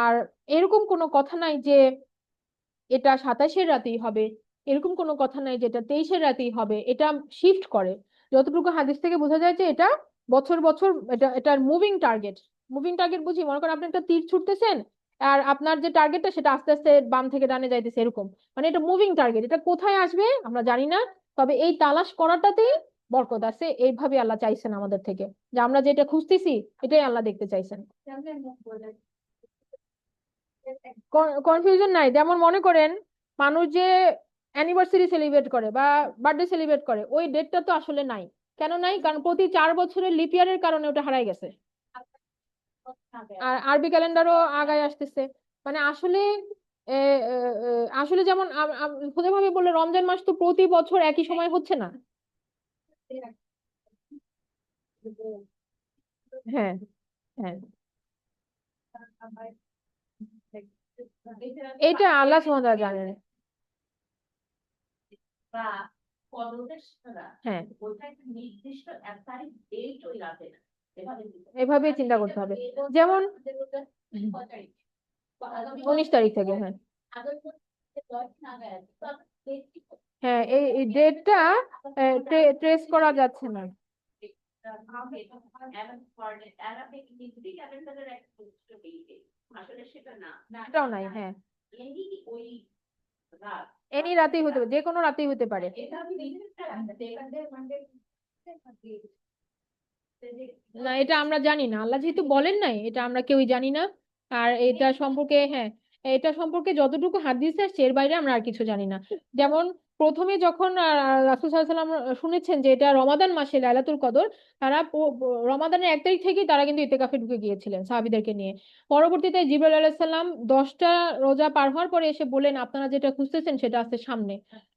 আর এরকম কোনো কথা নাই যে এটা 27-এর রাতেই হবে, এরকম কোনো কথা নাই যে এটা 23-এর রাতেই হবে, এটা শিফট করে। যতটুকু হাদিস থেকে বোঝা যায় যে এটা বছর বছর, এটার মুভিং টার্গেট। মুভিং টার্গেট বুঝি, মনে করেন আপনি একটা তীর ছুটতেছেন, আর আপনার যে টার্গেটটা সেটা আস্তে আস্তে বাম থেকে ডানে যাইতেছে, এরকম মানে এটা মুভিং টার্গেট, এটা কোথায় আসবে আমরা জানি না। তবে এই তালাশ করাটাতেই বরকত আছে, এইভাবে আল্লাহ চাইছেন আমাদের থেকে, যে আমরা যেটা খুঁজতেছি এটাই আল্লাহ দেখতে চাইছেন। কনফিউশন নাই, যেমন মনে করেন মানুষ যে অ্যানিভার্সারি সেলিব্রেট করে বা বার্থডে সেলিব্রেট করে, ওই ডেটটা তো আসলে নাই। কেন নাই? কারণ প্রতি 4 বছরের লিপ ইয়ারের কারণে ওটা হারাই গেছে, আর আরবি ক্যালেন্ডারও আগায় আসতেছে। মানে আসলে আসলে যেমন সোজাভাবে বললে রমজান মাস তো প্রতি বছর একই সময় হচ্ছে না। হ্যাঁ, হ্যাঁ, এটা আল্লাহ সুবহানাহু ওয়া তাআলা জানেন। হ্যাঁ, এভাবে চিন্তা করতে হবে। যেমন 19 তারিখ থেকে, হ্যাঁ। হ্যাঁ, এই ডেটটা ট্রেস করা যাচ্ছে না। এটাও নাই, হ্যাঁ। এনি রাতেই হতে পারে, যে কোনো রাতেই হতে পারে। না, এটা আমরা জানি না, আল্লাহ যেহেতু বলেন নাই, এটা আমরা কেউই জানি না। আর এটা সম্পর্কে, হ্যাঁ, এটা সম্পর্কে যতটুকু হাদিসে আসছে এর বাইরে আমরা আর কিছু জানি না। যেমন প্রথমে যখন রাসূল সাল্লাল্লাহু আলাইহি ওয়াসাল্লাম শুনেছেন যে এটা রমাদান মাসে লাইলাতুল কদর, তারা রমাদানের 1 তারিখ থেকেই তারা কিন্তু ইতিকাফে ঢুকে গিয়েছিলেন সাহাবীদেরকে নিয়ে। পরবর্তীতে জিবরাইল আলাইহিস সালাম 10টা রোজা পার হওয়ার পরে এসে বললেন, আপনারা যেটা খুঁজতেছেন সেটা আছে সামনে।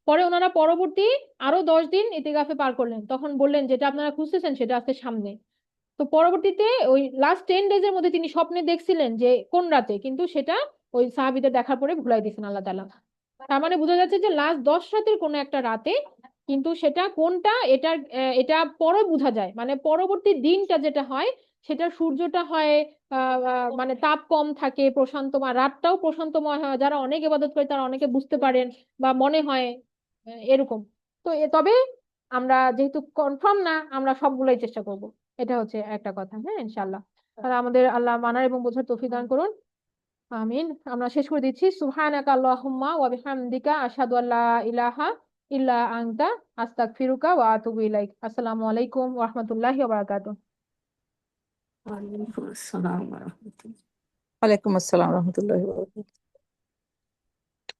পরে ওনারা পরবর্তী আরো 10 দিন ইতিকাফে পার করলেন, তখন বললেন যেটা আপনারা খুঁজতেছেন সেটা আছে সামনে। তো পরবর্তীতে ওই লাস্ট 10 ডেজের মধ্যে তিনি স্বপ্নে দেখছিলেন যে কোন রাতে, কিন্তু সেটা ওই সাহাবীদের দেখার পরে ভুলাই দিয়েছেন আল্লাহ তাআলা। তার মানে বোঝা যাচ্ছে যে লাস্ট 10 রাতের কোনো একটা রাতে, কিন্তু সেটা কোনটা এটা পরে বোঝা যায়, মানে পরবর্তী দিনটা যেটা হয় সেটা সূর্যটা হয় মানে তাপ কম থাকে, প্রশান্তময়, রাতটাও প্রশান্তময় হয়, যারা অনেক ইবাদত করে তারা অনেকে বুঝতে পারেন বা মনে হয় এরকম। তো তবে আমরা যেহেতু কনফার্ম না, আমরা সবগুলোই চেষ্টা করব। এটা হচ্ছে একটা কথা, হ্যাঁ, ইনশাআল্লাহ। তাহলে আমাদের আল্লাহ মানার এবং বোঝার তৌফিক দান করুন। আমিন। আমরা শেষ করে দিচ্ছি, সুবহানাকা আল্লাহুম্মা ওয়া বিহামদিকা আশহাদু আল্লা ইলাহা ইল্লা আনতা আস্তাগফিরুকা ওয়া আতুবু ইলাইক। আসসালামু আলাইকুম ওয়া রাহমাতুল্লাহি ওয়া বারাকাতুহু। ওয়ালাইকুম আসসালাম ওয়া রাহমাতুল্লাহ। ওয়ালাইকুম আসসালাম ওয়া রাহমাতুল্লাহি ওয়া বারাকাতুহু।